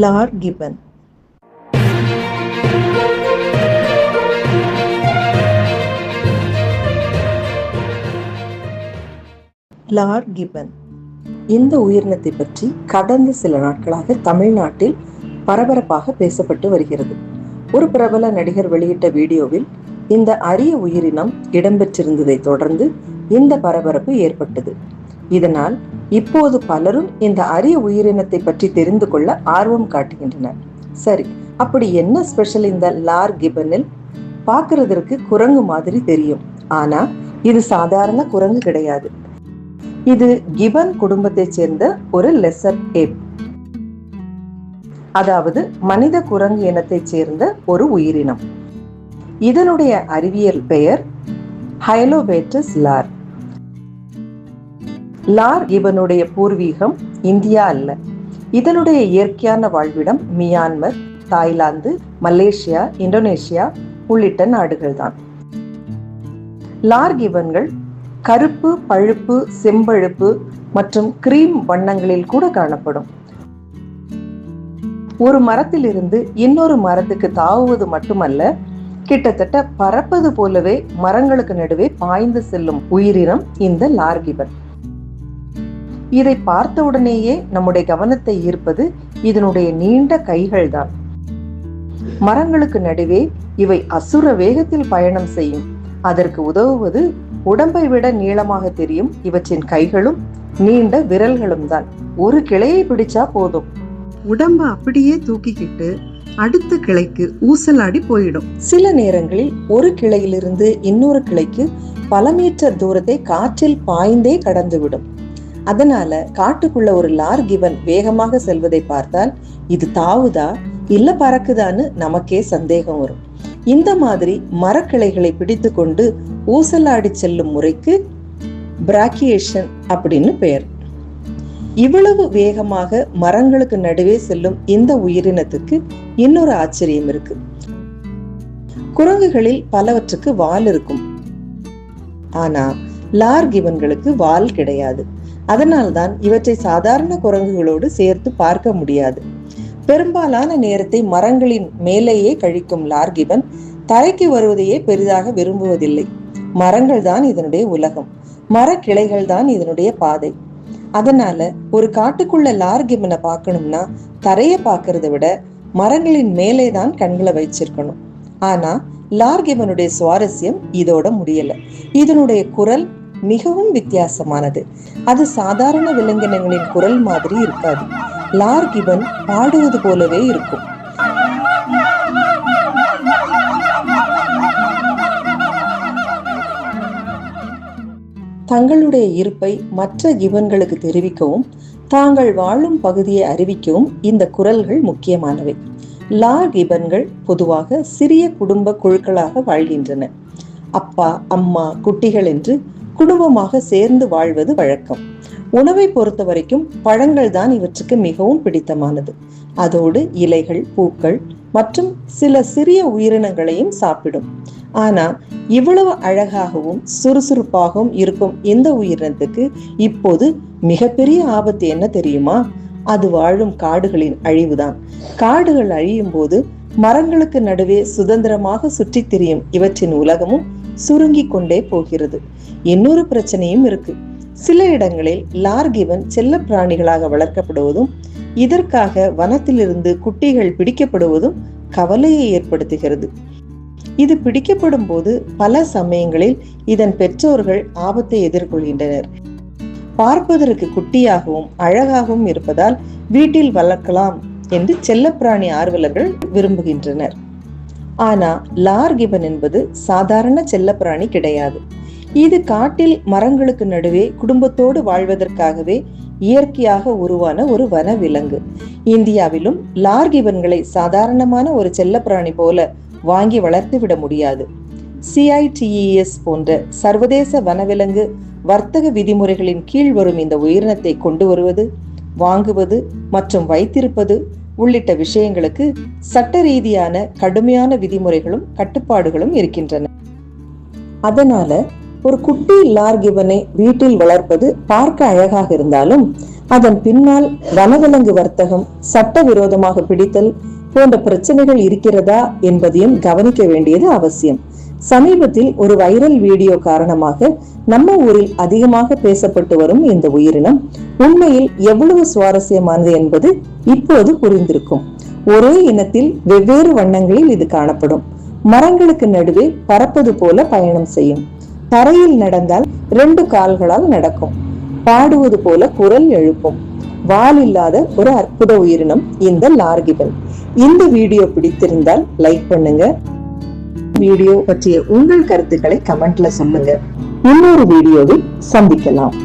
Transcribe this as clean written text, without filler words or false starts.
லார் கிபன். லார் கிபன் இந்த உயிரினத்தை பற்றி கடந்த சில நாட்களாக தமிழ்நாட்டில் பரபரப்பாக பேசப்பட்டு வருகிறது. ஒரு பிரபல நடிகர் வெளியிட்ட வீடியோவில் இந்த அரிய உயிரினம் இடம்பெற்றிருந்ததை தொடர்ந்து இந்த பரபரப்பு ஏற்பட்டது. இதனால் இப்போது பலரும் இந்த அரிய உயிரினத்தை பற்றி தெரிந்து கொள்ள ஆர்வம் காட்டுகின்றனர். சரி, அப்படி என்ன ஸ்பெஷல் இந்த லார் கிபனில்? பார்க்கிறதற்கு குரங்கு மாதிரி தெரியும், ஆனா இது சாதாரண குரங்கு கிடையாது. இது கிபன் குடும்பத்தை சேர்ந்த ஒரு லெசர் ஏப், அதாவது மனித குரங்கு இனத்தை சேர்ந்த ஒரு உயிரினம். இதனுடைய அறிவியல் பெயர் ஹைலோபேட்டஸ் லார். லார் கிபனுடைய பூர்வீகம் இந்தியா அல்ல. இதனுடைய இயற்கையான வாழ்விடம் மியான்மர், தாய்லாந்து, மலேசியா, இந்தோனேஷியா உள்ளிட்ட நாடுகள் தான். லார் கிபன்கள் கருப்பு, பழுப்பு, செம்பழுப்பு மற்றும் கிரீம் வண்ணங்களில் கூட காணப்படும். ஒரு மரத்திலிருந்து இன்னொரு மரத்துக்கு தாவுவது மட்டுமல்ல, கிட்டத்தட்ட பறப்பது போலவே மரங்களுக்கு நடுவே பாய்ந்து செல்லும் உயிரினம் இந்த லார் கிபன். இதை பார்த்தவுடனேயே நம்முடைய கவனத்தை ஈர்ப்பது இதனுடைய நீண்ட கைகள் தான். மரங்களுக்கு நடுவே இவை அசுர வேகத்தில் பயணம் செய்யும். அதற்கு உதவுவது உடம்பை விட நீளமாக தெரியும் இவற்றின் கைகளும் நீண்ட விரல்களும் தான். ஒரு கிளையை பிடிச்சா போதும், உடம்ப அப்படியே தூக்கிக்கிட்டு அடுத்த கிளைக்கு ஊசலாடி போயிடும். சில நேரங்களில் ஒரு கிளையிலிருந்து இன்னொரு கிளைக்கு பல மீட்டர் தூரத்தை காற்றில் பாய்ந்தே கடந்துவிடும். அதனால காட்டுக்குள்ள ஒரு லார் கிபன் வேகமாக செல்வதை பார்த்தால் இது தாவுதா இல்ல பறக்குதான்னு நமக்கே சந்தேகம் வரும். இந்த மாதிரி மரக்கிளைகளை பிடித்து கொண்டு ஊசலாடி செல்லும் முறைக்கு பிராக்கியேஷன் அப்படின்னு பெயர். இவ்வளவு வேகமாக மரங்களுக்கு நடுவே செல்லும் இந்த உயிரினத்துக்கு இன்னொரு ஆச்சரியம் இருக்கு. குரங்குகளில் பலவற்றுக்கு வால் இருக்கும், ஆனா லார் கிபன்களுக்கு வால் கிடையாது. அதனால்தான் இவற்றை சாதாரண குரங்குகளோடு சேர்த்து பார்க்க முடியாது. பெரும்பாலான நேரத்தை மரங்களின் மேலேயே கழிக்கும் லார் கிபன் தரைக்கு வருவதையே பெரிதாக விரும்புவதில்லை. மரங்கள் தான் இதனுடைய உலகம், மரக்கிளைகள் தான் இதனுடைய பாதை. அதனால ஒரு காட்டுக்குள்ள லார் கிபனை பார்க்கணும்னா தரைய பார்க்கறத விட மரங்களின் மேலே தான் கண்களை வச்சிருக்கணும். ஆனா லார் கிபனுடைய சுவாரஸ்யம் இதோட முடியல. இதனுடைய குரல் மிகவும் வித்தியாசமானது. அது சாதாரண விலங்கினங்களின் குரல் மாதிரி இருக்காது. லார் கிபன் பாடுவது போலவே இருக்கும். தங்களுடைய இருப்பை மற்ற கிபன்களுக்கு தெரிவிக்கவும் தாங்கள் வாழும் பகுதியை அறிவிக்கவும் இந்த குரல்கள் முக்கியமானவை. லார் கிபன்கள் பொதுவாக சிறிய குடும்ப குழுக்களாக வாழ்கின்றன. அப்பா, அம்மா, குட்டிகள் என்று குடும்பமாக சேர்ந்து வாழ்வது வழக்கம். உணவை பொறுத்த வரைக்கும் பழங்கள் தான் இவற்றுக்கு மிகவும் பிடித்தமானது. அதோடு இலைகள், பூக்கள் மற்றும் சில சிறிய உயிரினங்களையும் சாப்பிடும். ஆனா இவ்வளவு அழகாகவும் சுறுசுறுப்பாகவும் இருக்கும் இந்த உயிரினத்துக்கு இப்போது மிகப்பெரிய ஆபத்து என்ன தெரியுமா? அது வாழும் காடுகளின் அழிவுதான். காடுகள் அழியும் போது மரங்களுக்கு நடுவே சுதந்திரமாக சுற்றி திரியும் இவற்றின் உலகமும் சுருங்கி கொண்டே போகிறது. இன்னொரு பிரச்சனையும் இருக்கு. சில இடங்களில் லார் கிபன் செல்ல பிராணிகளாக வளர்க்கப்படுவதும் இதற்காக வனத்திலிருந்து குட்டிகள் பிடிக்கப்படுவதும் கவலையை ஏற்படுத்துகிறது. இது பிடிக்கப்படும் போது பல சமயங்களில் இதன் பெற்றோர்கள் ஆபத்தை எதிர்கொள்கின்றனர். பார்ப்பதற்கு குட்டியாகவும் அழகாகவும் இருப்பதால் வீட்டில் வளர்க்கலாம் என்று செல்லப்பிராணி ஆர்வலர்கள் விரும்புகின்றனர். ஆனா லார் கிபன் என்பது சாதாரண செல்லப்பிராணி கிடையாது. இது காட்டில் மரங்களுக்கு நடுவே குடும்பத்தோடு வாழ்வதற்காகவே இயற்கையாக உருவான ஒரு வன விலங்கு. இந்தியாவிலும் லார் கிபன்களை சாதாரணமான ஒரு செல்லப்பிராணி போல வாங்கி வளர்த்து விட முடியாது. CITES போன்ற சர்வதேச வனவிலங்கு வர்த்தக விதிமுறைகளின் கீழ் வரும் இந்த உயிரினத்தை கொண்டு வருவது, வாங்குவது மற்றும் வைத்திருப்பது உள்ளிட்ட விஷயங்களுக்கு சட்ட ரீதியான கடுமையான விதிமுறைகளும் கட்டுப்பாடுகளும் இருக்கின்றன. அதனால ஒரு குட்டி லார் கிபனை வீட்டில் வளர்ப்பது பார்க்க அழகாக இருந்தாலும் அதன் பின்னால் வனவிலங்கு வர்த்தகம், சட்டவிரோதமாக பிடித்தல் போன்ற பிரச்சனைகள் இருக்கிறதா என்பதையும் கவனிக்க வேண்டியது அவசியம். சமீபத்தில் ஒரு வைரல் வீடியோ காரணமாக நம்ம ஊரில் அதிகமாக பேசப்பட்டு வரும் இந்த உயிரினம் உண்மையில் எவ்வளவு சுவாரஸ்யமானது என்பது இப்போது புரிந்திருக்கும். ஒரே இனத்தில் வெவ்வேறு வண்ணங்களில் இது காணப்படும். மரங்களுக்கு நடுவே பறப்பது போல பயணம் செய்யும். தரையில் நடந்தால் 2 கால்களால் நடக்கும். பாடுவது போல குரல் எழுப்பும். வால் இல்லாத ஒரு அற்புத உயிரினம் இந்த லார்கிபன். இந்த வீடியோ பிடித்திருந்தால் லைக் பண்ணுங்க. வீடியோ பற்றிய உங்கள் கருத்துக்களை கமெண்ட்ல சொல்லுங்க. இன்னொரு வீடியோவில் சந்திக்கலாம்.